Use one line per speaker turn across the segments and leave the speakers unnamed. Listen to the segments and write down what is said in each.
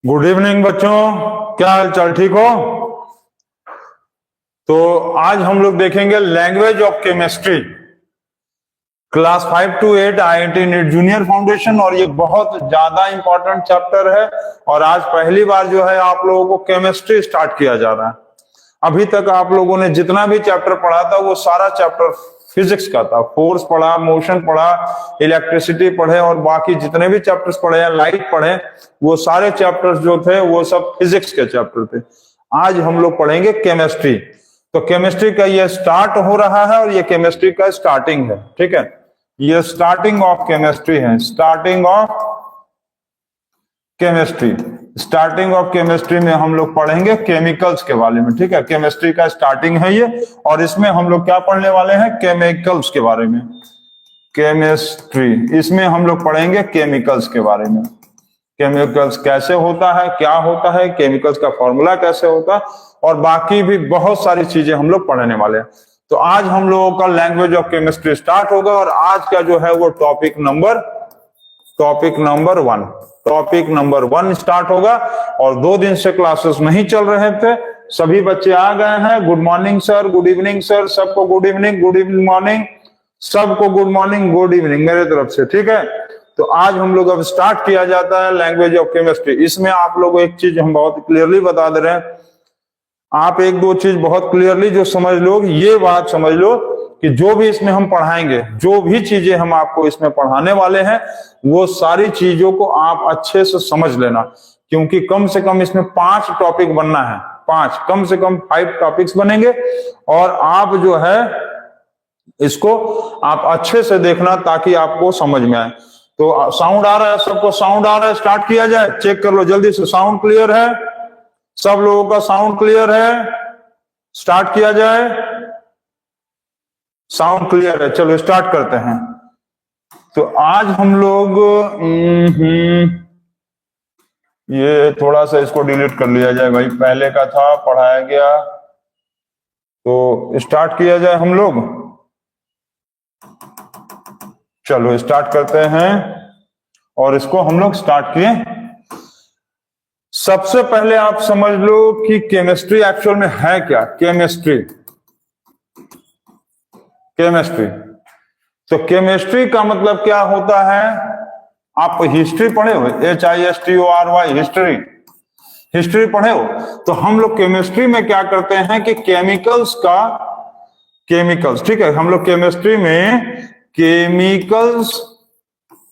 Good evening बच्चों, क्या हाल चाल, ठीक हो? तो आज हम लोग देखेंगे language of chemistry, class 5 to 8 IIT NEET junior foundation. और ये बहुत ज्यादा इंपॉर्टेंट चैप्टर है और आज पहली बार जो है आप लोगों को केमिस्ट्री स्टार्ट किया जा रहा है। अभी तक आप लोगों ने जितना भी चैप्टर पढ़ा था वो सारा चैप्टर फिजिक्स का था। फोर्स पढ़ा, मोशन पढ़ा, इलेक्ट्रिसिटी पढ़े और बाकी जितने भी चैप्टर्स पढ़े हैं, लाइट पढ़े, वो सारे चैप्टर्स जो थे वो सब फिजिक्स के चैप्टर थे। आज हम लोग पढ़ेंगे केमिस्ट्री। तो केमिस्ट्री का ये स्टार्ट हो रहा है और ये केमिस्ट्री का स्टार्टिंग है, ठीक है। ये स्टार्टिंग ऑफ केमिस्ट्री है, starting of chemistry. Starting of chemistry में हम लोग पढ़ेंगे केमिकल्स के बारे में, ठीक है। केमिस्ट्री का स्टार्टिंग है ये और इसमें हम लोग क्या पढ़ने वाले हैं? केमिकल्स के बारे में। केमिस्ट्री, इसमें हम लोग पढ़ेंगे केमिकल्स के बारे में। केमिकल्स कैसे होता है, क्या होता है, केमिकल्स का फॉर्मूला कैसे होता है और बाकी भी बहुत सारी चीजें हम लोग पढ़ने वाले हैं। तो आज हम लोगों का लैंग्वेज ऑफ केमिस्ट्री स्टार्ट होगा और आज का जो है वो टॉपिक नंबर वन स्टार्ट होगा। और 2 दिन से क्लासेस नहीं चल रहे थे, सभी बच्चे आ गए हैं। Good morning sir, good evening sir, सबको गुड इवनिंग, गुड मॉर्निंग, सबको गुड मॉर्निंग, गुड इवनिंग मेरे तरफ से, ठीक है। तो आज हम लोग अब स्टार्ट किया जाता है लैंग्वेज ऑफ केमिस्ट्री। इसमें आप लोग एक चीज हम बहुत क्लियरली बता दे रहे हैं, आप 1-2 चीज बहुत क्लियरली जो समझ लो, ये बात समझ लो कि जो भी इसमें हम पढ़ाएंगे, जो भी चीजें हम आपको इसमें पढ़ाने वाले हैं, वो सारी चीजों को आप अच्छे से समझ लेना। क्योंकि कम से कम इसमें 5 टॉपिक बनना है, 5, कम से कम 5 टॉपिक्स बनेंगे और आप जो है इसको आप अच्छे से देखना ताकि आपको समझ में आए। तो साउंड आ रहा है, सबको साउंड आ रहा है? स्टार्ट किया जाए, चेक कर लो जल्दी से, साउंड क्लियर है? सब लोगों का साउंड क्लियर है? स्टार्ट किया जाए, साउंड क्लियर है? चलो स्टार्ट करते हैं। तो आज हम लोग ये थोड़ा सा इसको डिलीट कर लिया जाए भाई, पहले का था पढ़ाया गया। तो स्टार्ट किया जाए हम लोग, चलो स्टार्ट करते हैं और इसको हम लोग स्टार्ट किए। सबसे पहले आप समझ लो कि केमिस्ट्री एक्चुअल में है क्या। केमिस्ट्री तो केमिस्ट्री का मतलब क्या होता है? आप हिस्ट्री पढ़े हो, HISTORY, हिस्ट्री पढ़े हो? तो हम लोग केमिस्ट्री में क्या करते हैं कि केमिकल्स, ठीक है, हम लोग केमिस्ट्री में केमिकल्स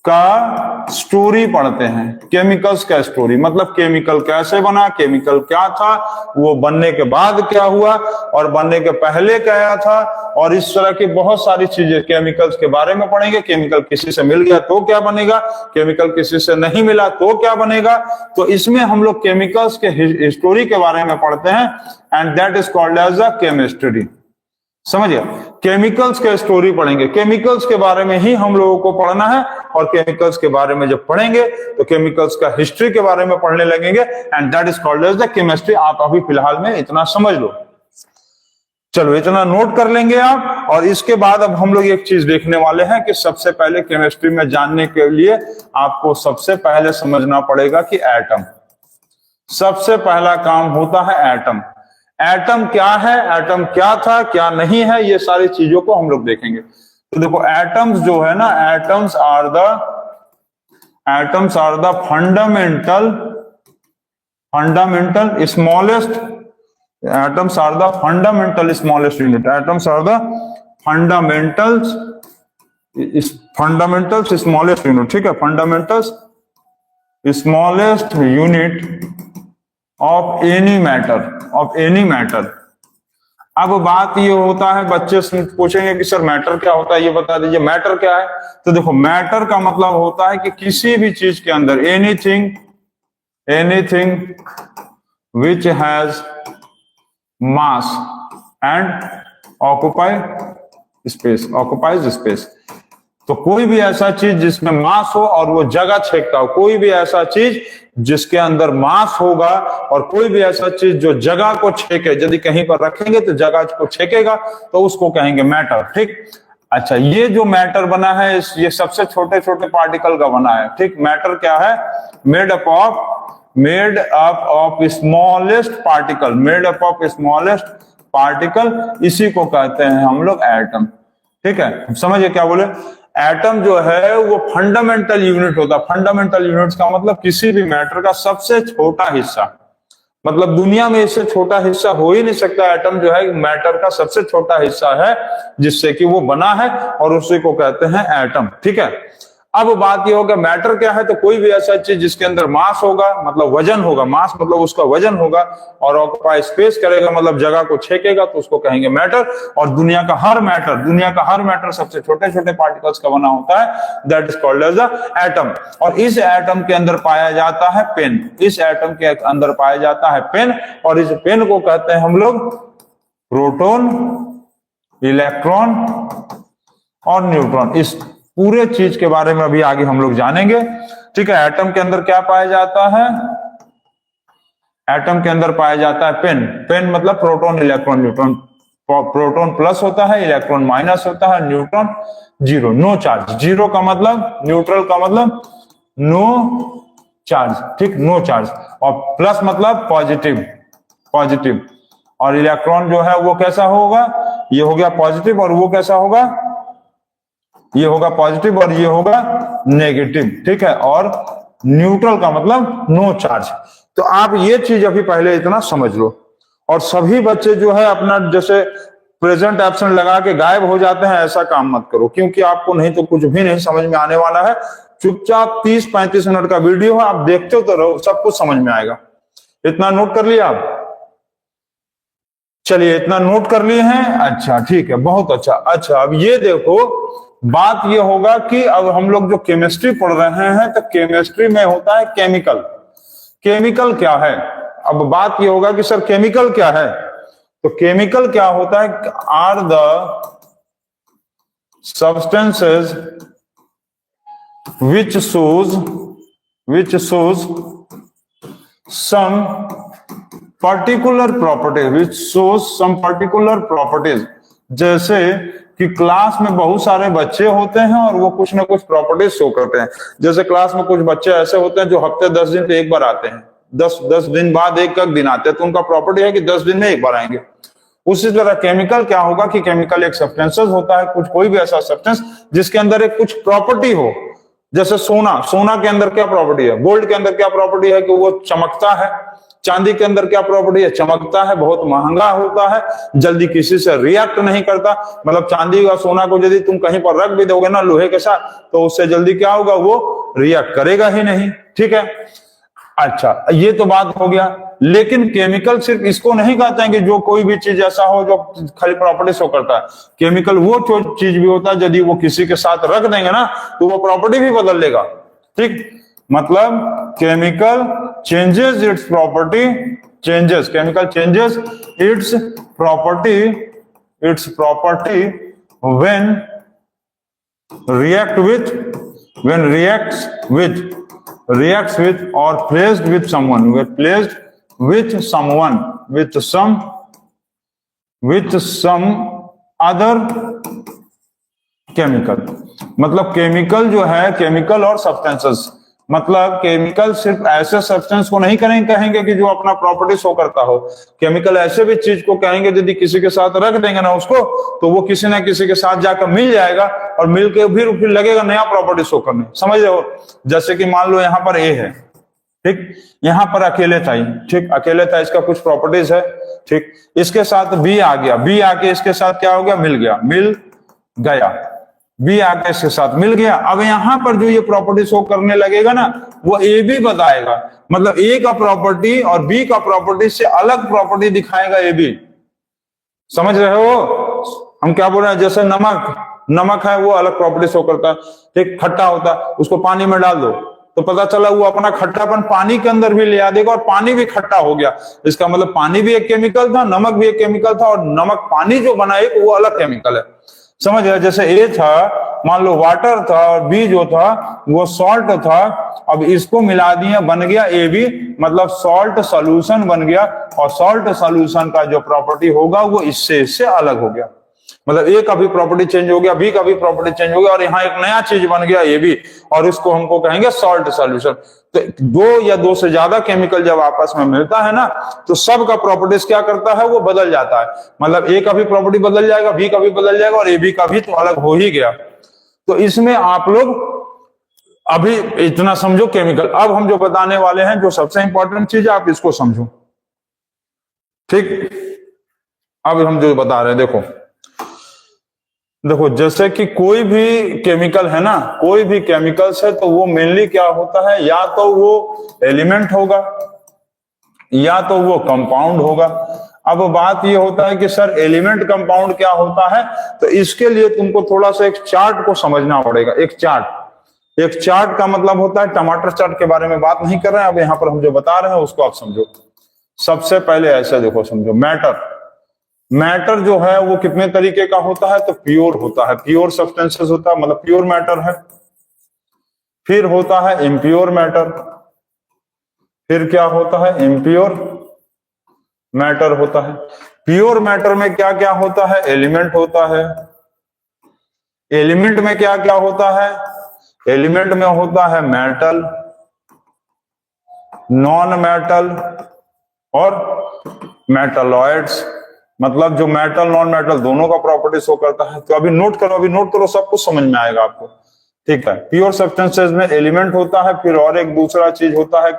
का स्टोरी पढ़ते हैं। केमिकल्स का स्टोरी मतलब केमिकल कैसे बना, केमिकल क्या था, वो बनने के बाद क्या हुआ और बनने के पहले क्या था, और इस तरह की बहुत सारी चीजें केमिकल्स के बारे में पढ़ेंगे। केमिकल किसी से मिल गया तो क्या बनेगा, केमिकल किसी से नहीं मिला तो क्या बनेगा। तो इसमें हम लोग केमिकल्स के हिस्टोरी के बारे में पढ़ते हैं and that is called as a chemistry. समझिए, केमिकल्स के स्टोरी पढ़ेंगे, केमिकल्स के बारे में ही हम लोगों को पढ़ना है। और केमिकल्स के बारे में जब पढ़ेंगे तो केमिकल्स का हिस्ट्री के बारे में पढ़ने लगेंगे and that is called as the chemistry. आप अभी फिलहाल में इतना समझ लो, चलो इतना नोट कर लेंगे आप। और इसके बाद अब हम लोग एक चीज देखने वाले हैं कि सबसे पहले केमिस्ट्री में जानने के लिए आपको सबसे पहले समझना पड़ेगा कि एटम, सबसे पहला काम होता है एटम। एटम क्या है, एटम क्या था, क्या नहीं है, ये सारी चीजों को हम लोग देखेंगे। तो देखो एटम्स जो है ना, atoms are the fundamental smallest, atoms are the fundamental smallest unit, atoms are the fundamental smallest unit, ठीक है, fundamental smallest unit of any matter. अब बात ये होता है, बच्चे पूछेंगे कि सर मैटर क्या होता है, ये बता दीजिए मैटर क्या है। तो देखो मैटर का मतलब होता है कि किसी भी चीज के अंदर anything which has mass and occupies space. तो कोई भी ऐसा चीज जिसमें मास हो और वो जगह छेकता हो, कोई भी ऐसा चीज जिसके अंदर मास होगा और कोई भी ऐसा चीज जो जगह को छेके, यदि कहीं पर रखेंगे तो जगह को छेकेगा, तो उसको कहेंगे मैटर, ठीक। अच्छा, ये जो मैटर बना है ये सबसे छोटे छोटे पार्टिकल का बना है, ठीक। मैटर क्या है? Made up of made up of smallest particle, made up of smallest particle, इसी को कहते हैं हम लोग एटम। ठीक है, समझिए क्या बोले, एटम जो है वो फंडामेंटल यूनिट होता है। फंडामेंटल यूनिट्स का मतलब किसी भी मैटर का सबसे छोटा हिस्सा, मतलब दुनिया में इससे छोटा हिस्सा हो ही नहीं सकता। एटम जो है मैटर का सबसे छोटा हिस्सा है जिससे कि वो बना है, और उसी को कहते हैं एटम। ठीक है, अब बात ये होगा मैटर क्या है, तो कोई भी ऐसा चीज जिसके अंदर मास होगा, मतलब वजन होगा, मास मतलब उसका वजन होगा, और ऑक्यूपाई स्पेस करेगा, मतलब जगह को छेकेगा, तो उसको कहेंगे मैटर। और दुनिया का हर मैटर सबसे छोटे छोटे पार्टिकल्स का बना होता है, that is called as the atom. और इस एटम के अंदर पाया जाता है पेन, इस एटम के अंदर पाया जाता है पेन, और इस पेन को कहते हैं हम लोग प्रोटॉन, इलेक्ट्रॉन और न्यूट्रॉन। इस पूरे चीज के बारे में अभी आगे हम लोग जानेंगे। ठीक है, एटम के अंदर क्या पाया जाता है, एटम के अंदर पाया जाता है पेन। पेन मतलब proton, electron, neutron. Proton plus होता है, इलेक्ट्रॉन माइनस होता है, neutron zero, no charge. Zero का मतलब, न्यूट्रल का मतलब नो चार्ज, ठीक, नो चार्ज। और प्लस मतलब पॉजिटिव, पॉजिटिव। और इलेक्ट्रॉन जो है वो कैसा होगा, ये हो गया पॉजिटिव, और वो कैसा होगा, ये होगा पॉजिटिव, और ये होगा नेगेटिव। ठीक है, और न्यूट्रल का मतलब नो चार्ज। तो आप ये चीज अभी पहले इतना समझ लो। और सभी बच्चे जो है अपना जैसे प्रेजेंट एब्सेंट लगा के गायब हो जाते हैं, ऐसा काम मत करो, क्योंकि आपको नहीं तो कुछ भी नहीं समझ में आने वाला है। चुपचाप 30-35 मिनट का वीडियो है, आप देखते हो तो रहो, सब कुछ समझ में आएगा। इतना नोट कर लिया आप, चलिए इतना नोट कर लिए हैं, अच्छा ठीक है, बहुत अच्छा। अच्छा, अब ये देखो, बात ये होगा कि अब हम लोग जो केमिस्ट्री पढ़ रहे हैं, तो केमिस्ट्री में होता है केमिकल। केमिकल क्या है, अब बात ये होगा कि सर केमिकल क्या है, तो केमिकल क्या होता है, are the substances which shows some particular properties, जैसे कि क्लास में बहुत सारे बच्चे होते हैं और वो कुछ ना कुछ प्रॉपर्टीज शो करते हैं। जैसे क्लास में कुछ बच्चे ऐसे होते हैं जो हफ्ते 10 दिन पे एक बार आते हैं, 10 दिन बाद एक दिन आते हैं, तो उनका प्रॉपर्टी है कि 10 दिन में एक बार आएंगे। उसी तरह केमिकल क्या होगा कि केमिकल एक सब्सटेंसेस होता है, कुछ कोई भी ऐसा सब्सटेंस जिसके अंदर एक कुछ प्रॉपर्टी हो। जैसे सोना, सोना के अंदर क्या प्रॉपर्टी है, गोल्ड के अंदर क्या प्रॉपर्टी है कि वो चमकता है। चांदी के अंदर क्या प्रॉपर्टी है, चमकता है, बहुत महंगा होता है, जल्दी किसी से रिएक्ट नहीं करता। मतलब चांदी और सोना को यदि तुम कहीं पर रख भी दोगे ना लोहे के साथ, तो उससे जल्दी क्या होगा, वो रिएक्ट करेगा ही नहीं। ठीक है, अच्छा ये तो बात हो गया। लेकिन केमिकल सिर्फ इसको नहीं कहते हैं कि जो कोई भी चीज ऐसा हो जो खाली प्रॉपर्टी शो करता है। केमिकल वो चीज भी होता है यदि वो किसी के साथ रख देंगे ना तो वो प्रॉपर्टी भी बदल लेगा। ठीक, मतलब chemical changes it's property, chemical changes it's property when reacts with or placed with someone, with some other chemical। मतलब केमिकल जो है, केमिकल और सब्सटेंसेस, मतलब केमिकल सिर्फ ऐसे सब्सटेंस को नहीं कहेंगे कि जो अपना प्रॉपर्टी शो करता हो। केमिकल ऐसे भी चीज को कहेंगे यदि किसी के साथ रख देंगे ना उसको, तो वो किसी ना किसी के साथ जाकर मिल जाएगा और मिलके फिर लगेगा नया प्रॉपर्टी शो करने। समझ रहे हो, जैसे कि मान लो यहाँ पर ए है, ठीक, यहाँ पर अकेले था, ठीक, अकेले था, इसका कुछ प्रॉपर्टीज है, ठीक, इसके साथ बी आ गया, बी आके इसके साथ क्या हो गया, मिल गया, बी आके इसके साथ मिल गया। अब यहाँ पर जो ये प्रॉपर्टी शो करने लगेगा ना, वो ए भी बताएगा, मतलब ए का प्रॉपर्टी और बी का प्रॉपर्टी से अलग प्रॉपर्टी दिखाएगा ए बी। समझ रहे हो हम क्या बोल रहे हैं, जैसे नमक है, वो अलग प्रॉपर्टी शो करता है, ठीक, खट्टा होता है, उसको पानी में डाल दो तो पता चला वो अपना खट्टापन पानी के अंदर भी ले आ देगा और पानी भी खट्टा हो गया। इसका मतलब पानी भी एक केमिकल था, नमक भी एक केमिकल था, और नमक पानी जो बना एक वो अलग केमिकल है। समझ रहे, जैसे ए था, मान लो वाटर था, और बी जो था वो सॉल्ट था, अब इसको मिला दिया, बन गया ए बी, मतलब सॉल्ट सॉल्यूशन बन गया, और सॉल्ट सॉल्यूशन का जो प्रॉपर्टी होगा वो इससे अलग हो गया। मतलब ए का भी प्रॉपर्टी चेंज हो गया, बी का भी प्रॉपर्टी चेंज हो गया, और यहाँ एक नया चीज बन गया ये भी, और इसको हमको कहेंगे सॉल्ट सॉल्यूशन। तो दो या दो से ज्यादा केमिकल जब आपस में मिलता है ना, तो सब का प्रॉपर्टीज क्या करता है, वो बदल जाता है। मतलब ए का भी प्रॉपर्टी बदल जाएगा, बी का भी बदल जाएगा, और ए बी का भी तो अलग हो ही गया। तो इसमें आप लोग अभी इतना समझो केमिकल। अब हम जो बताने वाले हैं, जो सबसे इंपॉर्टेंट चीज है, आप इसको समझो, ठीक। अब हम जो बता रहे हैं, देखो जैसे कि कोई भी केमिकल है ना, कोई भी केमिकल्स है, तो वो मेनली क्या होता है, या तो वो एलिमेंट होगा या तो वो कंपाउंड होगा। अब बात ये होता है कि सर एलिमेंट कंपाउंड क्या होता है, तो इसके लिए तुमको थोड़ा सा एक चार्ट को समझना पड़ेगा। एक चार्ट का मतलब होता है, टमाटर चार्ट के बारे में बात नहीं कर रहे हैं, अब यहाँ पर हम जो बता रहे हैं उसको आप समझो। सबसे पहले ऐसा देखो, समझो मैटर जो है वो कितने तरीके का होता है, तो प्योर होता है, प्योर सब्सटेंसेस होता है, मतलब प्योर मैटर है। फिर होता है इम्प्योर मैटर, फिर क्या होता है, इम्प्योर मैटर होता है। प्योर मैटर में क्या क्या होता है, एलिमेंट होता है। एलिमेंट में क्या क्या होता है, एलिमेंट में होता है मेटल, नॉन मेटल और मेटलॉइड्स। मतलब जो मेटल नॉन मेटल दोनों का प्रॉपर्टी शो करता है। तो अभी नोट करो, सब कुछ समझ में आएगा आपको, ठीक है। प्योर सब्सटेंसेस में एलिमेंट होता है, फिर और एक दूसरा चीज होता है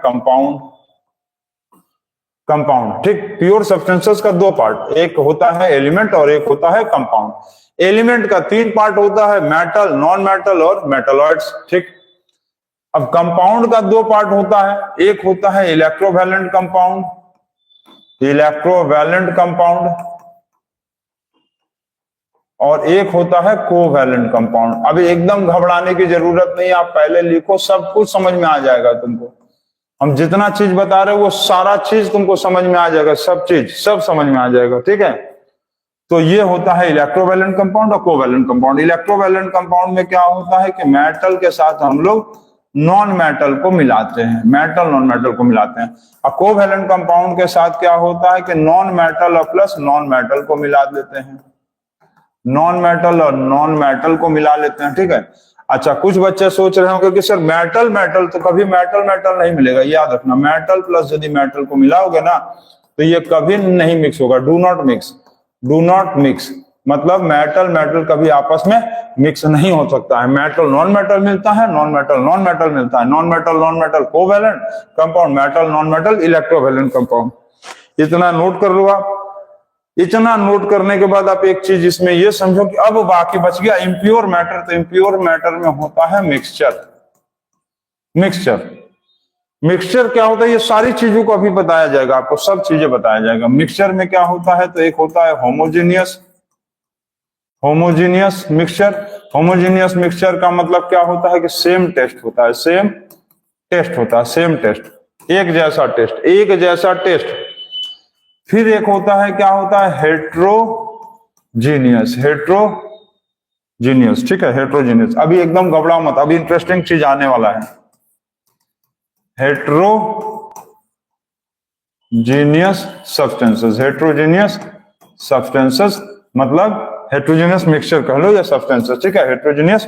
कंपाउंड, ठीक। प्योर सब्सटेंसेस का दो पार्ट, एक होता है एलिमेंट और एक होता है कंपाउंड। एलिमेंट का तीन पार्ट होता है, मेटल, नॉन मेटल और मेटलॉइड्स, ठीक। अब कंपाउंड का दो पार्ट होता है, एक होता है इलेक्ट्रोवैलेंट कंपाउंड, और एक होता है कोवैलेंट कंपाउंड। अभी एकदम घबराने की जरूरत नहीं, आप पहले लिखो, सब कुछ समझ में आ जाएगा तुमको। हम जितना चीज बता रहे हैं वो सारा चीज तुमको समझ में आ जाएगा, सब समझ में आ जाएगा, ठीक है। तो ये होता है इलेक्ट्रोवैलेंट कंपाउंड और कोवैलेंट कंपाउंड। इलेक्ट्रोवैलेंट कंपाउंड में क्या होता है कि मेटल के साथ हम लोग नॉन मेटल को मिलाते हैं, मेटल नॉन मेटल को मिलाते हैं। और कोवैलेंट कंपाउंड के साथ क्या होता है कि नॉन मेटल और प्लस नॉन मेटल को मिला देते हैं, नॉन मेटल और नॉन मेटल को मिला लेते हैं, ठीक है। अच्छा, कुछ बच्चे सोच रहे होंगे कि सर मेटल तो कभी मेटल नहीं मिलेगा। याद रखना, मेटल प्लस यदि मेटल को मिलाओगे ना, तो ये कभी नहीं मिक्स होगा। डू नॉट मिक्स, मतलब मेटल कभी आपस में मिक्स नहीं हो सकता है। मेटल नॉन मेटल मिलता है, नॉन मेटल मिलता है, non metal covalent compound, metal non metal electrovalent compound. इतना नोट कर लो आप। इतना नोट करने के बाद आप एक चीज इसमें ये समझो कि अब बाकी बच गया इम्प्योर मैटर। तो इम्प्योर मैटर में होता है मिक्सचर क्या होता है, ये सारी चीजों को अभी बताया जाएगा आपको, सब चीजें बताया जाएगा। मिक्सचर में क्या होता है, तो एक होता है होमोजेनियस मिक्सचर का मतलब क्या होता है कि सेम टेस्ट होता है, एक जैसा टेस्ट। फिर एक होता है, क्या होता है, हेट्रोजीनियस, ठीक है, हेट्रोजीनियस। अभी एकदम घबराओ मत, अभी इंटरेस्टिंग चीज आने वाला है। हेट्रोजीनियस सब्सटेंसेस मतलब हेट्रोजीनियस मिक्सचर कह लो या सब्सटेंसेस, ठीक है। हेट्रोजीनियस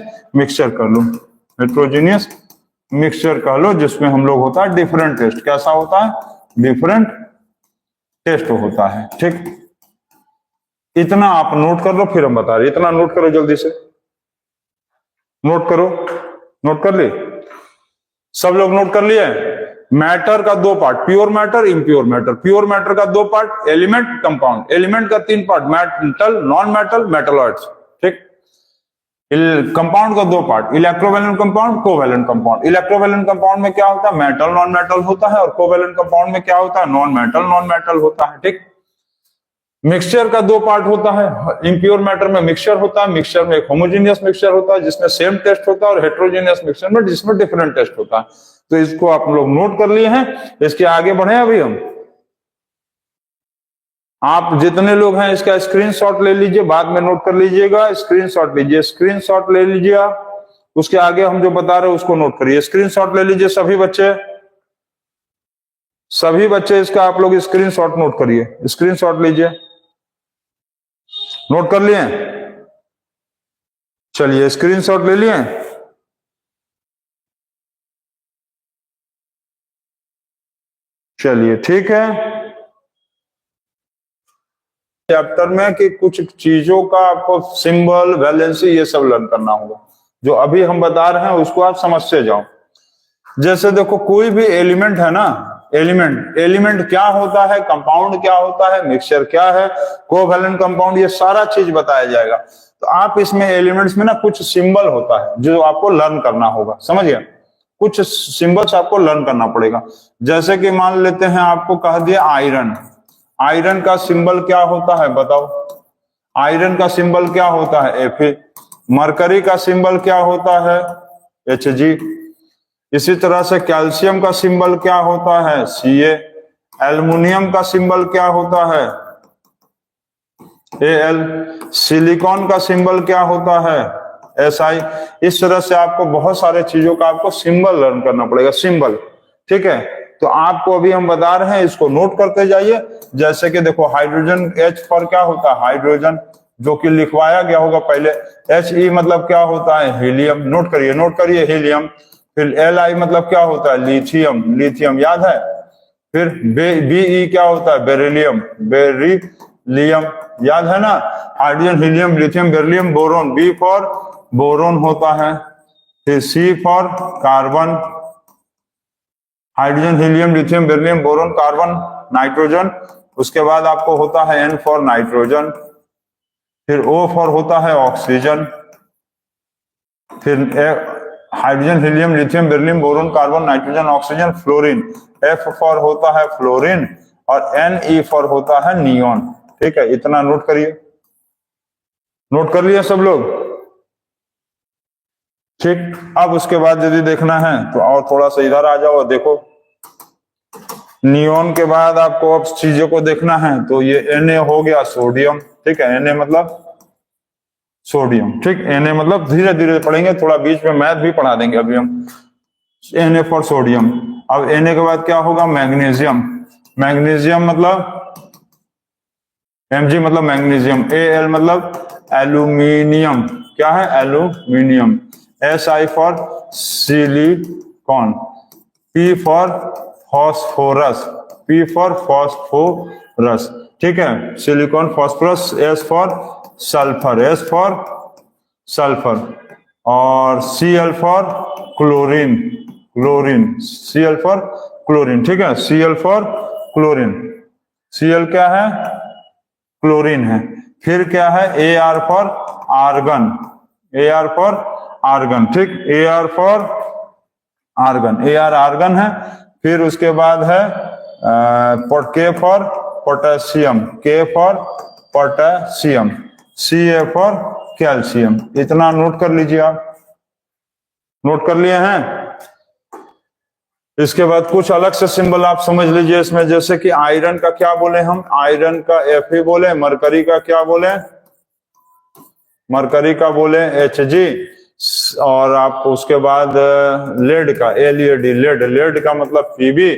मिक्सचर कह लो, जिसमें हम लोग होता है डिफरेंट टेस्ट। कैसा होता है, डिफरेंट टेस्ट होता है, ठीक। इतना आप नोट कर लो, फिर हम बता रहे। इतना नोट करो, जल्दी से नोट कर लिए सब लोग? नोट कर लिए? मैटर का दो part, pure matter, impure matter. Pure matter का दो पार्ट, एलिमेंट, कंपाउंड। एलिमेंट का तीन part, metal, non metal, metalloids, ठीक। कंपाउंड का दो part, electrovalent compound, covalent compound. Electrovalent compound में क्या होता है, मेटल नॉन मेटल होता है, और कोवैलेंट कंपाउंड में क्या होता है, नॉन मेटल होता है, ठीक। मिक्सचर का दो पार्ट होता है, इम्प्योर मैटर में मिक्सचर होता है, मिक्सचर में एक होमोजेनियस मिक्सचर होता है जिसमें सेम टेस्ट होता है, और हेट्रोजेनियस मिक्सचर में जिसमें डिफरेंट टेस्ट होता है। तो इसको आप लोग नोट कर लिए हैं। इसके आगे बढ़े अभी हम। आप जितने लोग हैं इसका स्क्रीनशॉट ले लीजिए, बाद में नोट कर लीजिएगा। स्क्रीनशॉट ले लीजिए आप। उसके आगे हम जो बता रहे हैं उसको नोट करिए। स्क्रीनशॉट ले लीजिए सभी बच्चे इसका आप लोग स्क्रीनशॉट नोट करिए। स्क्रीनशॉट लीजिए, नोट कर लिए? चलिए स्क्रीनशॉट ले लिए। चलिए ठीक है। चैप्टर में कि कुछ चीजों का आपको सिंबल, वैलेंसी ये सब लर्न करना होगा। जो अभी हम बता रहे हैं उसको आप समझते जाओ। जैसे देखो कोई भी एलिमेंट है ना, एलिमेंट क्या होता है, कंपाउंड क्या होता है, मिक्सचर क्या है, कोवैलेंट कंपाउंड, ये सारा चीज बताया जाएगा। तो आप इसमें एलिमेंट्स में ना कुछ सिंबल होता है जो आपको लर्न करना होगा, समझिए। कुछ सिंबल्स आपको लर्न करना पड़ेगा। जैसे कि मान लेते हैं आपको कह दिया आयरन, आयरन का सिंबल क्या होता है बताओ। आयरन का सिंबल क्या होता है Fe। मरकरी का सिंबल क्या होता है Hg। इसी तरह से कैल्शियम का सिंबल क्या होता है Ca। एल्युमिनियम का सिंबल क्या होता है Al। सिलिकॉन का सिंबल क्या होता है Si। इस तरह से आपको बहुत सारे चीजों का आपको सिंबल लर्न करना पड़ेगा, सिंबल, ठीक है। तो आपको अभी हम बता रहे हैं, इसको नोट करते जाइए। जैसे कि देखो हाइड्रोजन H पर क्या होता है हाइड्रोजन, जो कि लिखवाया गया होगा पहले। He मतलब क्या होता है हीलियम, नोट करिए हीलियम। फिर Li मतलब क्या होता है लिथियम, लिथियम याद है। फिर Be क्या होता है बेरिलियम, बेरिलियम याद है ना। Hydrogen, helium, lithium, beryllium, boron, B for boron होता है। फिर C for carbon, hydrogen, helium, lithium, beryllium, boron, carbon, nitrogen. उसके बाद आपको होता है एन फॉर नाइट्रोजन। फिर ओ फॉर होता है ऑक्सीजन। फिर hydrogen, helium, lithium, beryllium, boron, carbon, nitrogen, oxygen, fluorine. F for होता है फ्लोरीन और Ne फॉर होता है नियोन। ठीक है, इतना नोट करिए। नोट कर लिया सब लोग, ठीक। अब उसके बाद यदि देखना है तो और थोड़ा सा इधर आ जाओ, देखो नियोन के बाद आपको अब चीजों को देखना है। तो ये Na हो गया सोडियम, ठीक है, Na मतलब सोडियम, ठीक। Na मतलब धीरे धीरे पढ़ेंगे, थोड़ा बीच में मैथ भी पढ़ा देंगे अभी हम। Na for sodium. अब Na के बाद क्या होगा मैग्नीशियम, मैग्नीशियम मतलब Mg मतलब मैग्नीशियम। Al मतलब एल्यूमिनियम, क्या है aluminium. Si for silicon. P for phosphorus, P for phosphorus, ठीक है, silicon phosphorus. S for sulphur, S for sulphur. और Cl for chlorine, chlorine, Cl for chlorine, ठीक है, Cl फॉर क्लोरीन। Cl क्या है क्लोरीन है। फिर क्या है Ar for argon, Ar for argon, ठीक, Ar for argon, Ar argon है। फिर उसके बाद है K for potassium, K for potassium, Ca for calcium. इतना नोट कर लीजिए आप, नोट कर लिए हैं। इसके बाद कुछ अलग से सिंबल आप समझ लीजिए इसमें। जैसे कि आयरन का क्या बोले हम, आयरन का Fe बोले। मरकरी का क्या बोले, मरकरी का बोले Hg। और आप उसके बाद लेड का Led, लेड, लेड का मतलब Pb।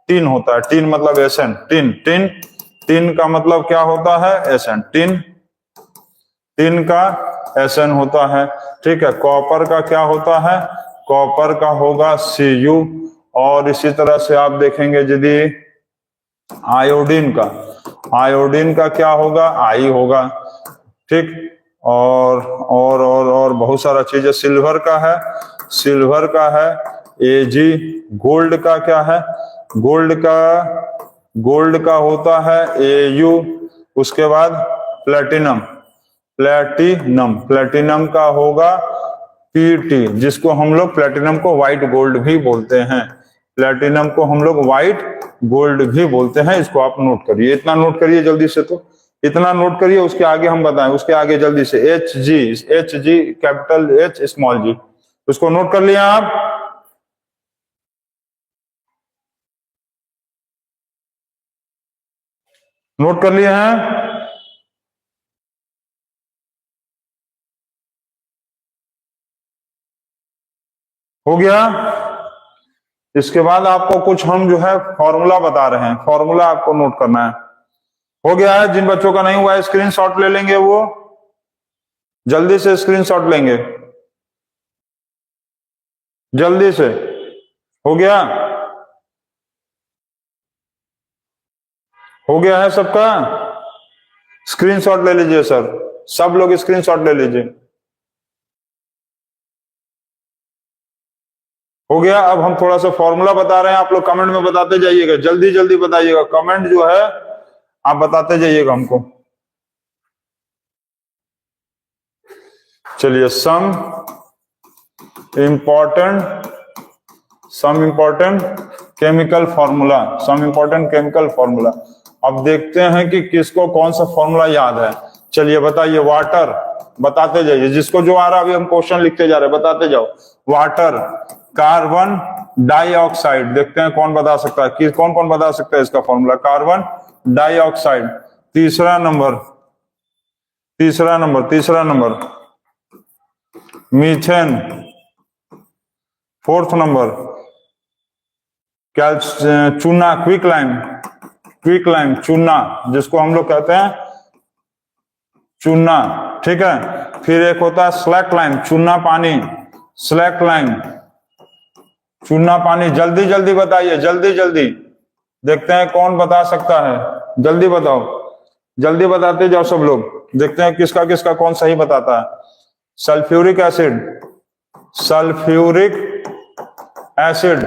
टिन होता है, टिन मतलब Sn, टिन, टिन, टिन का मतलब क्या होता है Sn, टिन, टिन का Sn होता है, ठीक है। कॉपर का क्या होता है, कॉपर का होगा Cu। और इसी तरह से आप देखेंगे यदि आयोडीन का, आयोडीन का क्या होगा आई होगा, ठीक। और बहुत सारा चीज है। सिल्वर का है, सिल्वर का है Ag। गोल्ड का क्या है, गोल्ड का, गोल्ड का होता है Au। उसके बाद प्लेटिनम, प्लेटिनम, प्लेटिनम का होगा Pt, जिसको हम लोग प्लेटिनम को व्हाइट गोल्ड भी बोलते हैं, प्लेटिनम को हम लोग व्हाइट गोल्ड भी बोलते हैं। इसको आप नोट करिए, इतना नोट करिए जल्दी से, तो इतना नोट करिए। उसके आगे हम बताएं, उसके आगे जल्दी से Hg, Hg capital H small g, उसको नोट कर लिया आप। नोट कर लिए हैं, हो गया। इसके बाद आपको कुछ हम जो है फॉर्मूला बता रहे हैं, फॉर्मूला आपको नोट करना है। हो गया है, जिन बच्चों का नहीं हुआ है स्क्रीनशॉट ले लेंगे वो। जल्दी से स्क्रीनशॉट लेंगे, जल्दी से। हो गया, हो गया है सबका? स्क्रीनशॉट ले लीजिए सर, सब लोग स्क्रीनशॉट ले लीजिए। हो गया। अब हम थोड़ा सा फॉर्मूला बता रहे हैं, आप लोग कमेंट में बताते जाइएगा, जल्दी जल्दी बताइएगा, कमेंट जो है आप बताते जाइएगा हमको। चलिए, some important chemical formula, some important chemical formula. अब देखते हैं कि किसको कौन सा फॉर्मूला याद है। चलिए बताइए। वाटर, बताते जाइए, जिसको जो आ रहा है। अभी हम क्वेश्चन लिखते जा रहे हैं, बताते जाओ। वाटर, कार्बन डाइऑक्साइड, देखते हैं कौन बता सकता है, कि कौन कौन बता सकता है इसका फॉर्मूला। Carbon dioxide. तीसरा नंबर मीथेन। फोर्थ नंबर चूना, क्विक लाइम, चूना, जिसको हम लोग कहते हैं चूना, ठीक है। फिर एक होता है स्लैक लाइम, चूना पानी, स्लैक लाइम, चूना पानी। जल्दी जल्दी बताइए, जल्दी जल्दी, देखते हैं कौन बता सकता है। जल्दी बताओ, जल्दी बताते जाओ सब लोग, देखते हैं किसका किसका कौन सही बताता है। सल्फ्यूरिक एसिड,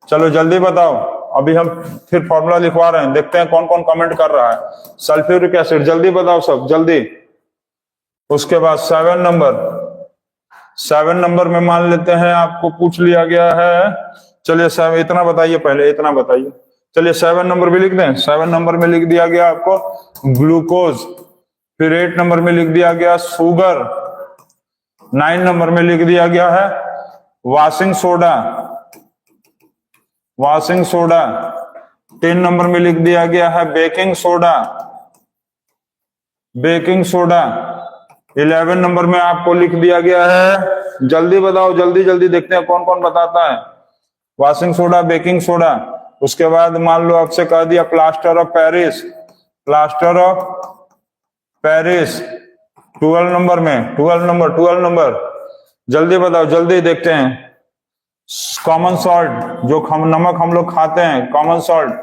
चलो जल्दी बताओ। अभी हम फिर फॉर्मूला लिखवा रहे हैं, देखते हैं कौन कौन कमेंट कर रहा है। सल्फ्यूरिक एसिड, जल्दी बताओ सब, जल्दी। उसके बाद 7 नंबर में मान लेते हैं आपको पूछ लिया गया है। चलिए 7, इतना बताइए, पहले इतना बताइए। चलिए 7 नंबर भी लिख दें। 7 नंबर में लिख दिया गया आपको ग्लूकोज। फिर 8 नंबर में लिख दिया गया शुगर। 9 नंबर में लिख दिया गया है वॉशिंग सोडा। 10 नंबर में लिख दिया गया है बेकिंग सोडा। 11 नंबर में आपको लिख दिया गया है, जल्दी बताओ, जल्दी जल्दी, देखते हैं कौन कौन बताता है। Washing soda, baking soda. उसके बाद मान लो आपसे कह दिया प्लास्टर ऑफ पेरिस। 12 नंबर, जल्दी बताओ, जल्दी, देखते हैं। कॉमन सॉल्ट, जो नमक हम लोग खाते हैं, कॉमन सॉल्ट,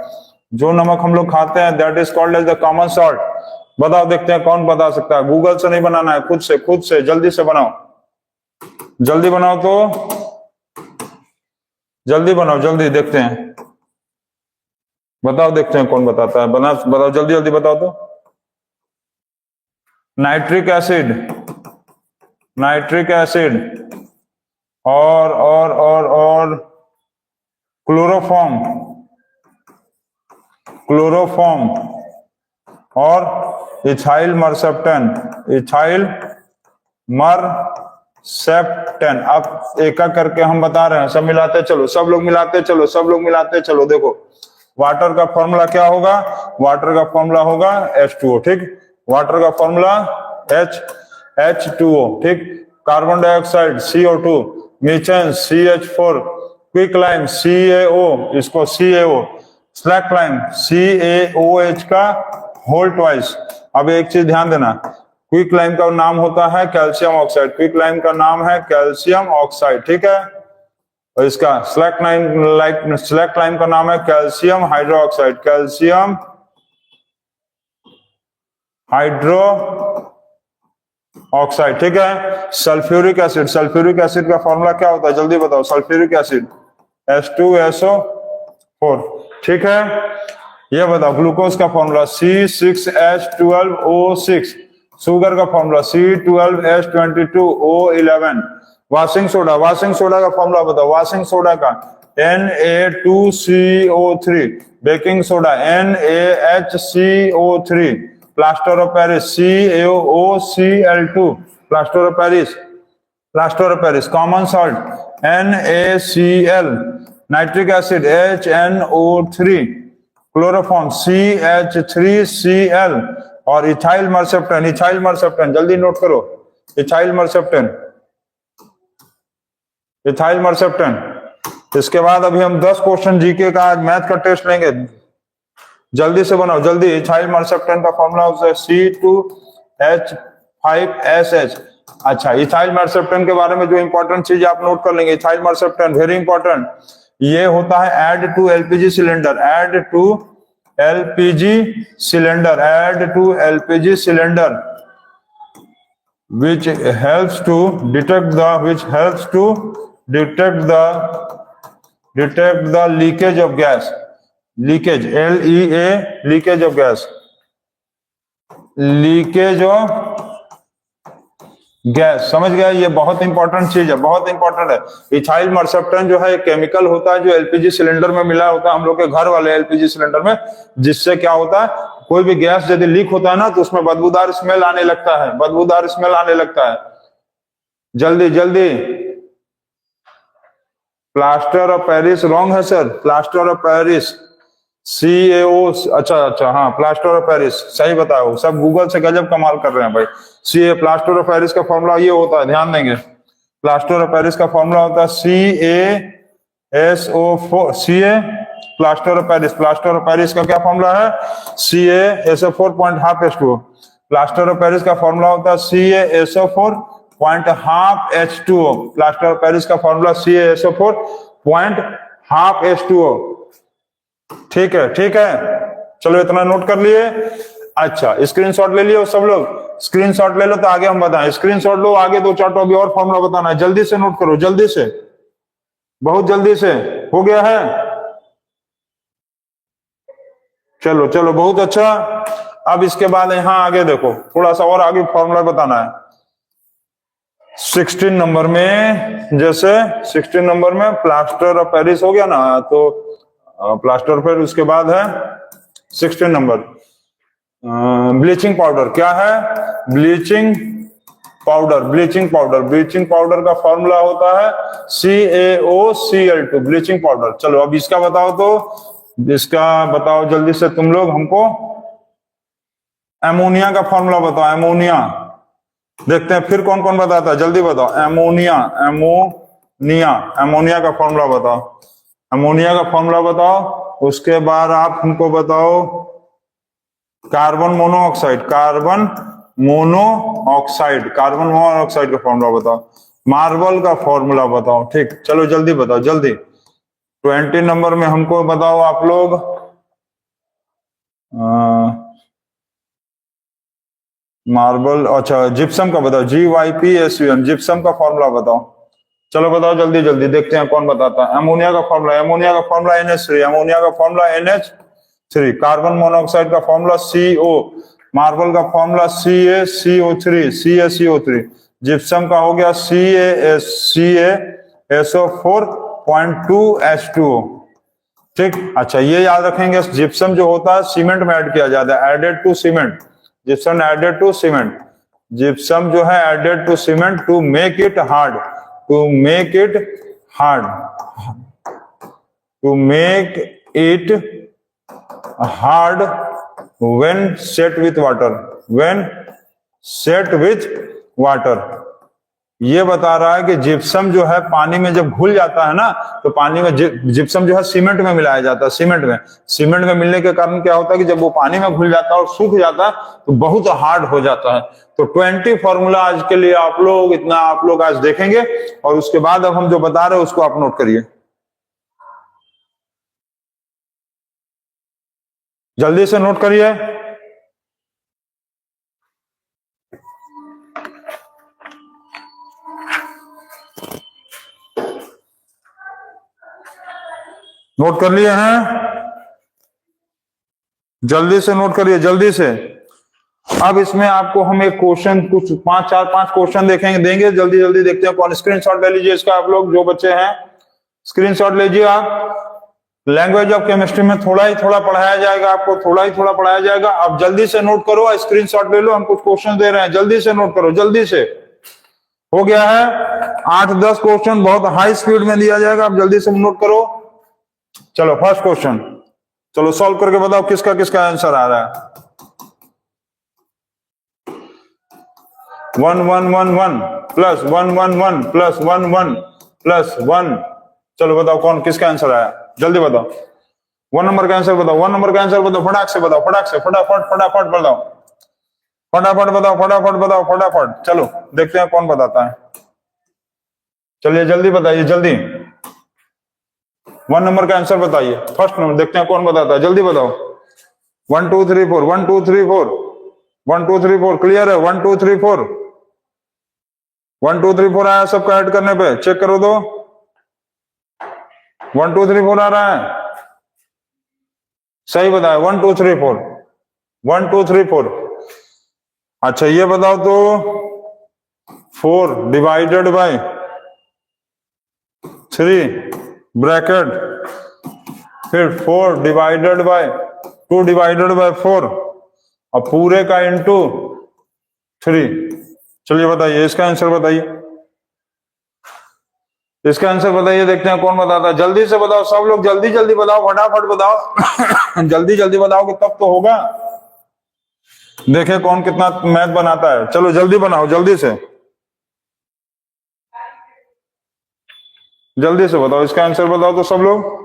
जो नमक हम लोग खाते हैं, that is called as the common salt. बताओ, देखते हैं कौन बता सकता है। गूगल से नहीं बनाना है, खुद से जल्दी से बनाओ, जल्दी बनाओ, तो जल्दी बनाओ, जल्दी, देखते हैं, बताओ, देखते हैं कौन बताता है। बताओ, जल्दी जल्दी बताओ तो। नाइट्रिक एसिड और क्लोरोफॉर्म और इथाइल मर्सेप्टेन। अब एक एक करके हम बता रहे हैं, सब मिलाते चलो, सब लोग मिलाते चलो। देखो, वाटर का फॉर्मूला क्या होगा? वाटर का फॉर्मूला होगा H2O, ठीक। वाटर का फॉर्मूला H2O, ठीक। Carbon dioxide CO2, methane CH4, quick lime CaO, इसको CaO, स्लैक लाइम CaOH का होल ट्वाइस। अब एक चीज ध्यान देना, क्विक लाइम का नाम होता है कैल्शियम ऑक्साइड, क्विक लाइम का नाम है कैल्शियम ऑक्साइड, ठीक है। और इसका स्लैक लाइम का नाम है calcium hydroxide, calcium hydro oxide, ठीक है। सल्फ्यूरिक एसिड का फॉर्मूला क्या होता है? जल्दी बताओ। सल्फ्यूरिक एसिड H2SO4, ठीक है। ये बताओ ग्लूकोज का फॉर्मूला C6H12O6, शुगर का फॉर्मूला C12H22O11। वॉशिंग सोडा का फॉर्मूला बताओ। वॉशिंग सोडा का Na2CO3, baking soda NaHCO3, plaster of Paris CaOCl2, plaster of Paris, common salt NaCl, nitric acid HNO3, chloroform CH3Cl और इथाइल मर्सेप्टेन, जल्दी note करो। Ethyl मर्सेप्टेन। इसके बाद अभी हम 10 क्वेश्चन जीके का, आज मैथ का टेस्ट लेंगे, जल्दी से बनाओ, जल्दी। इथाइल मर्सेप्टेन का फॉर्मूला होता है C2H5SH, अच्छा, इथाइल मर्सेप्टेन के बारे में जो इंपॉर्टेंट चीज आप नोट कर लेंगे, इथाइल मर्सेप्टेन वेरी इंपॉर्टेंट, ये होता है add to LPG cylinder, add to LPG cylinder, add to LPG cylinder which helps to detect the leakage of gas, leakage, LEA, leakage of gas, leakage of gas, समझ गया? ये बहुत important चीज है, बहुत इंपॉर्टेंट है। इथाइल मर्सेप्टेन जो है एक केमिकल होता है जो एलपीजी सिलेंडर में मिला होता है, हम लोग के घर वाले एलपीजी सिलेंडर में, जिससे क्या होता है, कोई भी गैस यदि लीक होता है ना तो उसमें बदबूदार स्मेल आने लगता है, बदबूदार स्मेल आने लगता है। जल्दी जल्दी, प्लास्टर ऑफ पेरिस रॉन्ग है sir, plaster of Paris, CaO, अच्छा हाँ, प्लास्टर ऑफ पेरिस सही बताओ, सब गूगल से गजब कमाल कर रहे हैं भाई। CA, प्लास्टर ऑफ पेरिस का फॉर्मूला ये होता है, ध्यान देंगे, प्लास्टर ऑफ पेरिस का फॉर्मूला होता है CaSO4, Ca, plaster of Paris, plaster of Paris का क्या फॉर्मूला है, CaSO4.12H2O, प्लास्टर ऑफ पेरिस का फॉर्मूला होता है CaSO4.12H2O, प्लास्टर ऑफ पेरिस का फॉर्मूला CaSO4.12H2O, ठीक है, ठीक है, चलो इतना नोट कर लिए। अच्छा, स्क्रीनशॉट ले लियो सब लोग, स्क्रीनशॉट ले लो तो आगे हम बताएं, स्क्रीनशॉट लो, आगे 2-4 टॉपिक और फॉर्मूला बताना है, जल्दी से नोट करो, जल्दी से, बहुत जल्दी से, हो गया है? चलो चलो, बहुत अच्छा। अब इसके बाद यहां आगे देखो, थोड़ा सा और आगे फॉर्मूला बताना है। 16 नंबर में, जैसे 16 नंबर में प्लास्टर ऑफ पेरिस हो गया ना, तो प्लास्टर, फिर उसके बाद है 16 नंबर ब्लीचिंग पाउडर, क्या है, bleaching powder, bleaching powder, bleaching powder का फॉर्मूला होता है CaOCl2, ब्लीचिंग पाउडर। चलो अब इसका बताओ, तो इसका बताओ जल्दी से तुम लोग हमको, एमोनिया का फॉर्मूला बताओ, एमोनिया, देखते हैं फिर कौन कौन बताता है, जल्दी बताओ, एमोनिया, एमोनिया, एमोनिया का फॉर्मूला बताओ, अमोनिया का फॉर्मूला बताओ। उसके बाद आप हमको बताओ carbon monoxide, carbon monoxide, carbon monoxide का फॉर्मूला बताओ, मार्बल का फॉर्मूला बताओ, ठीक, चलो जल्दी बताओ, जल्दी। 20 नंबर में हमको बताओ आप लोग मार्बल, अच्छा जिप्सम का बताओ, GYPSUM, जिप्सम का फॉर्मूला बताओ, चलो बताओ जल्दी जल्दी, देखते हैं कौन बताता है। अमोनिया का फॉर्मूला, अमोनिया का फॉर्मूला NH3, अमोनिया का फॉर्मूला NH3, कार्बन मोनोऑक्साइड का फॉर्मूला CO, मार्बल का फॉर्मूला CaCO3, CaCO3, जिप्सम का हो गया CaSO4.2H2O, ठीक। अच्छा, ये याद रखेंगे, जिप्सम जो होता है सीमेंट में ऐड किया जाता है, added to cement, gypsum added to cement, gypsum जो है added to cement to make it hard, to make it hard, to make it hard when set with water, when set with water। ये बता रहा है कि gypsum जो है पानी में जब घुल जाता है ना, तो पानी में जिप्सम जो है सीमेंट में मिलाया जाता है, सीमेंट में मिलने के कारण क्या होता है कि जब वो पानी में घुल जाता है और सूख जाता है तो बहुत हार्ड हो जाता है। तो 20 फॉर्मूला आज के लिए आप लोग, इतना आप लोग आज देखेंगे, और उसके बाद अब हम जो बता रहे हैं उसको आप नोट करिए, जल्दी से नोट करिए। नोट कर लिए हैं? जल्दी से नोट करिए, जल्दी से। अब इसमें आपको हम एक क्वेश्चन, कुछ 5 क्वेश्चन देंगे, जल्दी जल्दी देखते हैं कौन। स्क्रीनशॉट ले लीजिए इसका, आप लोग जो बच्चे हैं स्क्रीनशॉट लीजिए आप। लैंग्वेज ऑफ केमिस्ट्री में थोड़ा ही थोड़ा पढ़ाया जाएगा आपको, थोड़ा ही थोड़ा पढ़ाया जाएगा। आप जल्दी से नोट करो, स्क्रीनशॉट ले लो, हम कुछ क्वेश्चन दे रहे हैं, जल्दी से नोट करो, जल्दी से। हो गया है 8-10 क्वेश्चन, बहुत हाई स्पीड में दिया जाएगा, आप जल्दी से नोट करो। चलो फर्स्ट क्वेश्चन, चलो सॉल्व करके बताओ किसका किसका आंसर आ रहा है। 1 1 1 1 प्लस 1 1 1 प्लस 1 1 प्लस 1, चलो बताओ कौन किसका आंसर आया, जल्दी बताओ। 1 नंबर का आंसर बताओ, 1 नंबर का आंसर बताओ, फटाक से बताओ, फटाक से, फटाफट फटाफट बताओ, फटाफट बताओ, फटाफट बताओ, फटाफट। चलो देखते हैं कौन बताता है। चलिए जल्दी बताइए, जल्दी 1 नंबर का आंसर बताइए। फर्स्ट नंबर देखते हैं कौन बताता है, जल्दी बताओ। 1 2 3 4, 1 2 3 4, 1 2 3 4 क्लियर है। 1 2 3 4, 1 2 3 4 आया सबका ऐड करने पे, चेक करो तो 1 2 3 4 आ रहा है। सही बताया 1 2 3 4, 1 2 3 4। अच्छा ये बताओ तो 4 डिवाइडेड बाय 3 ब्रैकेट, फिर 4 डिवाइडेड बाय 2 डिवाइडेड बाय 4 और पूरे का इंटू 3। चलिए बताइए इसका आंसर बताइए, इसका आंसर बताइए, देखते हैं कौन बताता है। जल्दी से बताओ सब लोग, जल्दी जल्दी बताओ, फटाफट बताओ जल्दी जल्दी बताओगे तब तो होगा। देखें कौन कितना मैथ बनाता है। चलो जल्दी बनाओ, जल्दी से, जल्दी से बताओ इसका आंसर बताओ तो सब लोग।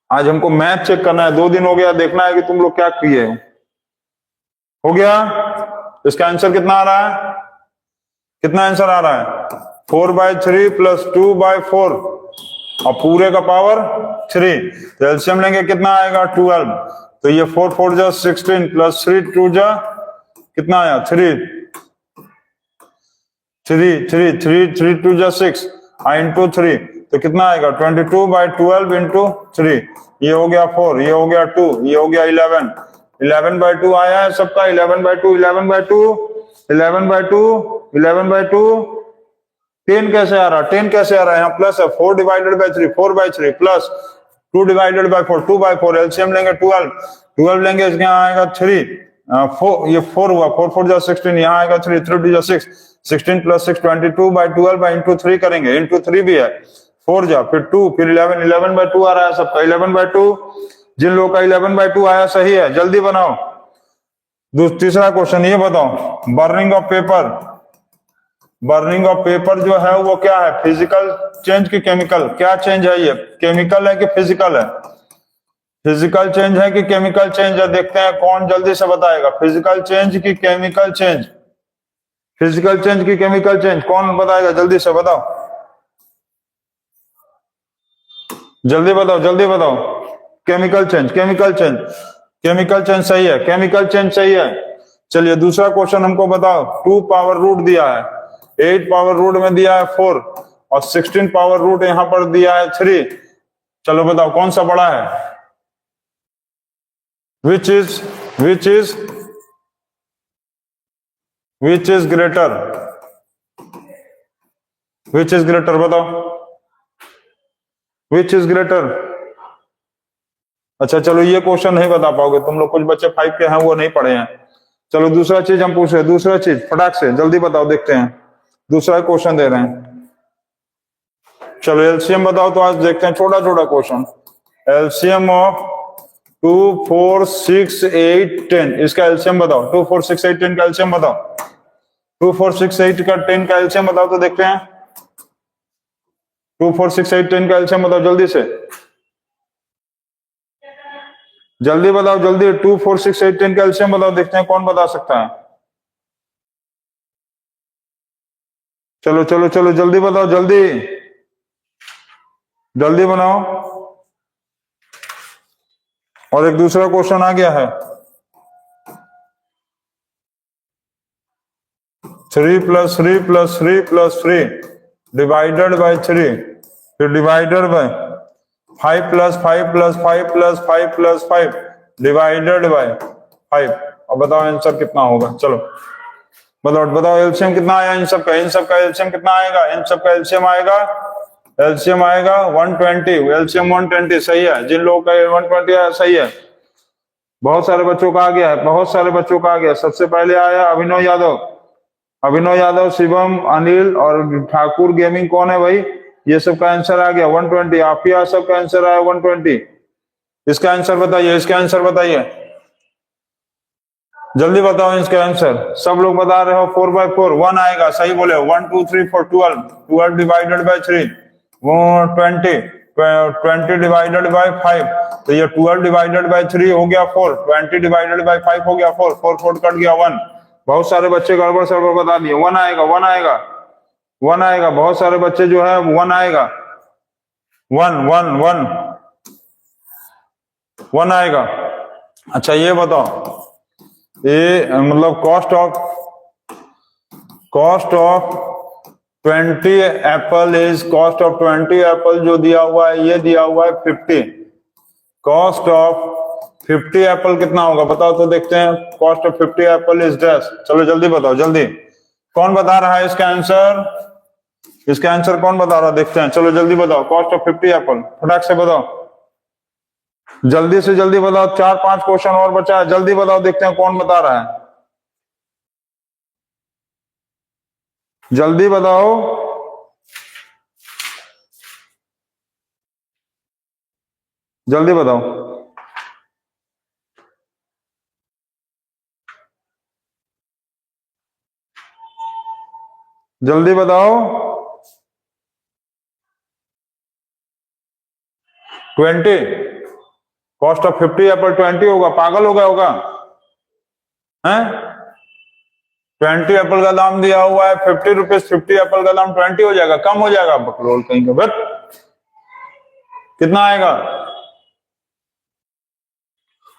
आज हमको मैथ चेक करना है, 2 दिन हो गया, देखना है कि तुम लोग क्या किए। हो गया? इसका आंसर कितना आ रहा है, कितना आंसर आ रहा है? 4/3 प्लस 2/4 और पूरे का पावर 3। तो एलसीएम लेंगे कितना आएगा? 12। तो ये 4 4 जा 16 प्लस 3 2 जा कितना आया? 3 3 3 3 3 2 जा 6 इंटू 3 तो कितना आएगा? 22/12 इंटू 3। ये हो गया 4, ये हो गया 2, ये हो गया 11। 11/2 आया है सबका। 11/2 11/2 11/2 11/2 10 कैसे आ रहा? 10 कैसे आ रहा है? यहाँ प्लस है, 4 divided by 3 4/3 plus 2 divided by 4 2/4। LCM लेंगे 12, 12 लेंगे, इसके यहाँ आएगा 3 4, ये 4 हुआ, 4 4 जा 16, यहाँ आएगा 3 3 2 जा 6 16 प्लस 6 22/12 इंटू 3 करेंगे, इंटू 3 भी है, 4 जा फिर 2 फिर 11 11/2 आ रहा है सबका। 11/2 जिन लोगों का 11/2 आया सही है, जल्दी बनाओ। तीसरा क्वेश्चन ये बताओ, burning of paper, burning of paper जो है वो क्या है? फिजिकल चेंज की केमिकल? क्या चेंज है ये? केमिकल है कि फिजिकल है? फिजिकल चेंज है कि केमिकल चेंज है? देखते हैं कौन जल्दी से बताएगा। फिजिकल चेंज की केमिकल चेंज? फिजिकल चेंज की केमिकल चेंज कौन बताएगा? जल्दी से बताओ, जल्दी बताओ, जल्दी बताओ। Chemical change, chemical change, chemical change सही है, केमिकल चेंज सही है। चलिए दूसरा क्वेश्चन हमको बताओ। 2 पावर रूट दिया है, 8 पावर रूट में दिया है 4 और 16 पावर रूट यहां पर दिया है 3। चलो बताओ कौन सा बड़ा है? Which is greater? Which is greater बताओ, विच इज ग्रेटर? अच्छा चलो ये क्वेश्चन नहीं बता पाओगे तुम लोग, कुछ बच्चे 5 के हैं वो नहीं पढ़े हैं। चलो दूसरा चीज हम पूछ रहे हैं, दूसरा चीज फटाक से जल्दी बताओ, देखते हैं। दूसरा क्वेश्चन दे रहे हैं। चलो एलसीएम बताओ तो आज देखते हैं, छोटा छोटा क्वेश्चन। एलसीएम ऑफ 2 4 6 8 10, इसका एलसीएम बताओ। 2 4 6 8 10 का एलसीएम बताओ। 2 4 6 8 का 10 का एलसीएम बताओ तो देखते हैं। 2 4 6 8 10 का एलसीएम बताओ जल्दी से, जल्दी बताओ जल्दी। 2 4 6 8 10 का एलसीएम बताओ, देखते हैं कौन बता सकता है। चलो चलो चलो जल्दी बताओ, जल्दी जल्दी बनाओ। और एक दूसरा क्वेश्चन आ गया है, 3 plus 3 plus 3 plus 3 divided by 3 फिर divided by 5 plus 5 plus 5 plus 5 plus 5 divided by 5। और बताओ आंसर कितना होगा? चलो बताओ बताओ एलसीएम कितना आया इन सब का? इन सब का एलसीएम कितना आएगा? इन सब का एलसीएम आएगा, एलसीएम आएगा 120। एलसीएम 120 सही है। जिन लोगों का 120 आया सही है। बहुत सारे बच्चों का आ गया है, बहुत सारे बच्चों का आ गया। सबसे पहले आया अभिनव यादव, अभिनव यादव, शिवम, अनिल और ठाकुर गेमिंग कौन है भाई? ये सब का आंसर आ गया 120। आफिया सब का आंसर आया 120। इसका आंसर बताइए, इसका आंसर बताइए, जल्दी बताओ इसका आंसर। सब लोग बता रहे हो 4/4 1 आएगा, सही बोले। 1 2 3 4 12 12 डिवाइडेड बाय 3 वो 20 डिवाइडेड बाय 5, तो ये 12 डिवाइडेड बाय 3 हो गया 4, 20 डिवाइडेड बाय 5 हो गया 4, 4 4 कट गया 1। बहुत सारे बच्चे गड़बड़ सड़बड़ बता दिए, 1 आएगा 1 आएगा 1 आएगा, बहुत सारे बच्चे जो है 1 आएगा, 1 1 1 1 आएगा। अच्छा ये बताओ, ये मतलब cost of 20 Apple is, cost of 20 Apple जो दिया हुआ है, ये दिया हुआ है 50। कॉस्ट ऑफ 50 एप्पल कितना होगा बताओ तो देखते हैं। Cost of 50 Apple is dash. चलो जल्दी बताओ, जल्दी कौन बता रहा है इसका आंसर, इसका आंसर कौन बता रहा है देखते हैं। चलो जल्दी बताओ, कॉस्ट ऑफ 50 एप्पल, फटाक से बताओ, जल्दी से जल्दी बताओ, 4-5 क्वेश्चन और बचा है, जल्दी बताओ देखते हैं कौन बता रहा है, जल्दी बताओ, जल्दी बताओ, जल्दी बताओ। 20, कॉस्ट ऑफ 50 एप्पल 20 होगा, पागल हो गया होगा हैं? 20 एप्पल का दाम दिया हुआ है 50 रुपीज, 50 एप्पल का दाम 20 हो जाएगा, कम हो जाएगा बकलोल कहीं का। बट कितना आएगा?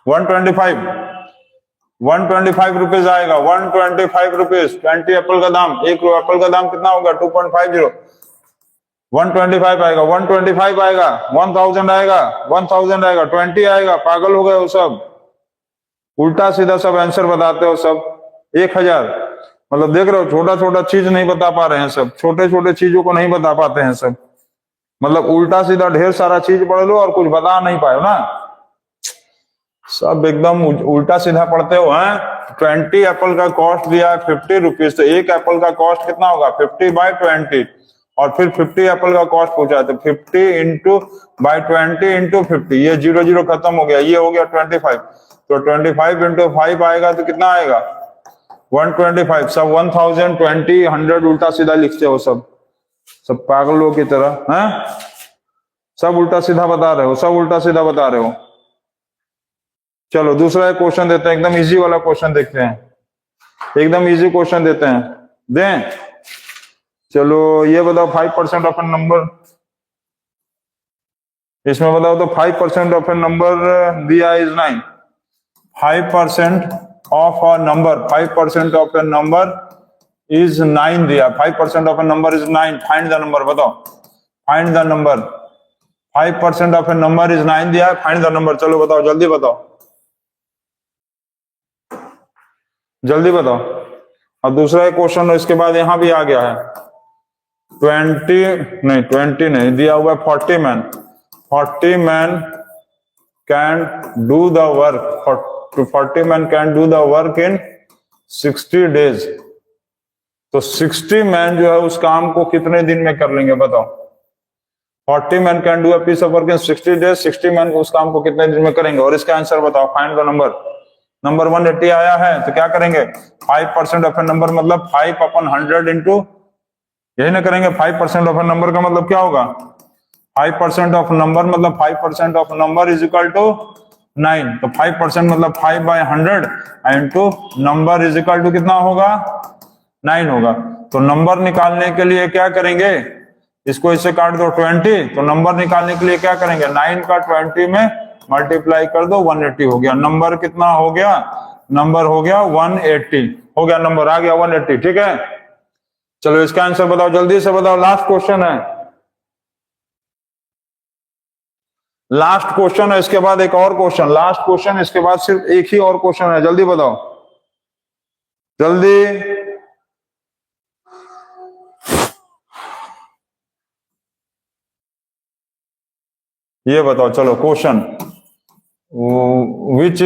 125 रुपीज आएगा, 125 रुपीज। 20 एप्पल का दाम, एक एप्पल का दाम कितना होगा? 2.50, 125 आएगा, 125 आएगा, 1000 आएगा, 1000 आएगा, 20 आएगा, पागल हो गए हो सब, उल्टा सीधा सब आंसर बताते हो सब। 1000, मतलब देख रहे हो, छोटा छोटा चीज नहीं बता पा रहे हैं सब, छोटे छोटे चीजों को नहीं बता पाते हैं सब, मतलब उल्टा सीधा ढेर सारा चीज पढ़ लो और कुछ बता नहीं पाए ना, सब एकदम उल्टा सीधा पढ़ते हो हैं। 20 एप्पल का कॉस्ट दिया है 50 रुपीज, तो एक एप्पल का कॉस्ट कितना होगा? 50/20, और फिर 50 एप्पल का कॉस्ट पूछा है, तो 50/20 इंटू 50, ये 0 0 खत्म हो गया, ये हो गया 25, तो 25 इंटू 5 आएगा तो कितना आएगा? 125। सब 1000, 20, 100 उल्टा सीधा लिखते हो सब, सब पागलों की तरह हैं, सब उल्टा सीधा बता रहे हो, सब उल्टा सीधा बता रहे हो। चलो दूसरा एक क्वेश्चन देते हैं, एकदम इजी वाला क्वेश्चन देखते हैं, एकदम इजी क्वेश्चन देते हैं, दें। चलो ये बताओ, 5% ऑफ ए नंबर, इसमें बताओ तो 5% ऑफ ए नंबर दिया is 9। 5% of a number, 5% of a number is 9 दिया, 5% of a number is 9, find the number, बताओ find the number. 5% of a number is 9 दिया, फाइंड द नंबर। चलो बताओ, जल्दी बताओ, जल्दी बताओ। और दूसरा एक क्वेश्चन इसके बाद यहां भी आ गया है, 20 नहीं दिया हुआ, 40 man, 40 man can do the work, 40 man can do the work in 60 days, तो 60 मैन जो है उस काम को कितने दिन में कर लेंगे बताओ। 40 man can do a piece of work in 60 days, 60 man उस काम को कितने दिन में करेंगे, और इसका आंसर बताओ, फाइंड द नंबर। नंबर 180 आया है, तो क्या करेंगे? 5% ऑफ ए नंबर मतलब 5/100 इंटू, यही ना करेंगे। 5% ऑफ ए नंबर का मतलब क्या होगा? 5% ऑफ नंबर मतलब 5% of number is equal to 9, तो 5% मतलब 5/100 into number is equal to कितना होगा? 9 होगा। तो नंबर निकालने के लिए क्या करेंगे? इसको इससे काट दो 20, तो नंबर निकालने के लिए क्या करेंगे? 9 का 20 में मल्टीप्लाई कर दो, 180 हो गया। नंबर कितना हो गया? नंबर हो गया 180, हो गया, नंबर आ गया 180, ठीक है। चलो इसका आंसर बताओ, जल्दी से बताओ, लास्ट क्वेश्चन है, लास्ट क्वेश्चन है, इसके बाद एक और क्वेश्चन, लास्ट क्वेश्चन, इसके बाद सिर्फ एक ही और क्वेश्चन है, जल्दी बताओ, जल्दी। ये बताओ, चलो question, which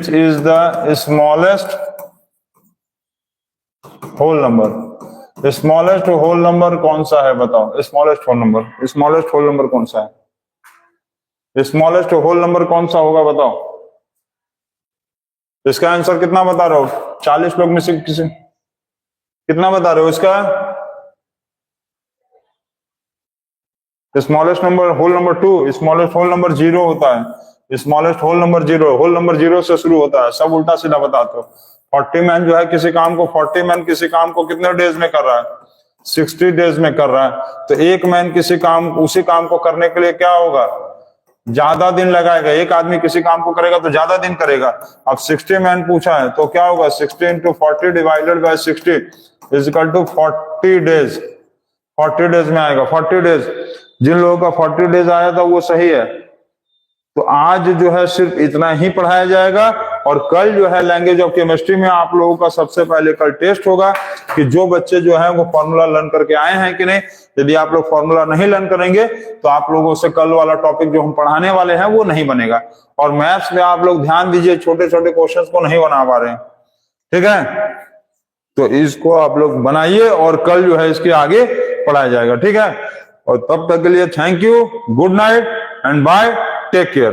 is the smallest whole number, smallest whole number कौन सा है बताओ, smallest whole number, smallest whole number कौन सा है, स्मॉलेस्ट होल नंबर कौन सा होगा बताओ। इसका आंसर कितना बता रहे हो? 40 लोग में से किसी कितना बता रहे हो इसका? Smallest number whole number 2, smallest whole number 0 होता है, smallest whole number 0, whole number 0 से शुरू होता है। सब उल्टा सीधा बताते हो। 40 मैन जो है किसी काम को, 40 मैन किसी काम को कितने डेज में कर रहा है? 60 डेज में कर रहा है। तो एक मैन किसी काम, उसी काम को करने के लिए क्या होगा? ज्यादा दिन लगाएगा। एक आदमी किसी काम को करेगा तो ज्यादा दिन करेगा। अब 60 मैन पूछा है तो क्या होगा? 60 into 40 divided by 60 is equal to 40 days. 40 days में आएगा। 40 डेज, जिन लोगों का 40 डेज आया था वो सही है। तो आज जो है सिर्फ इतना ही पढ़ाया जाएगा, और कल जो है लैंग्वेज ऑफ केमिस्ट्री में आप लोगों का सबसे पहले कल टेस्ट होगा कि जो बच्चे जो है वो फॉर्मूला लर्न करके आए हैं कि नहीं। यदि आप लोग फॉर्मूला नहीं लर्न करेंगे तो आप लोगों से कल वाला टॉपिक जो हम पढ़ाने वाले हैं वो नहीं बनेगा। और मैथ्स में आप लोग ध्यान दीजिए, छोटे छोटे क्वेश्चन को नहीं बना पा रहे हैं, ठीक है? तो इसको आप लोग बनाइए और कल जो है इसके आगे पढ़ाया जाएगा, ठीक है? और तब तक के लिए thank you, good night and bye, take care.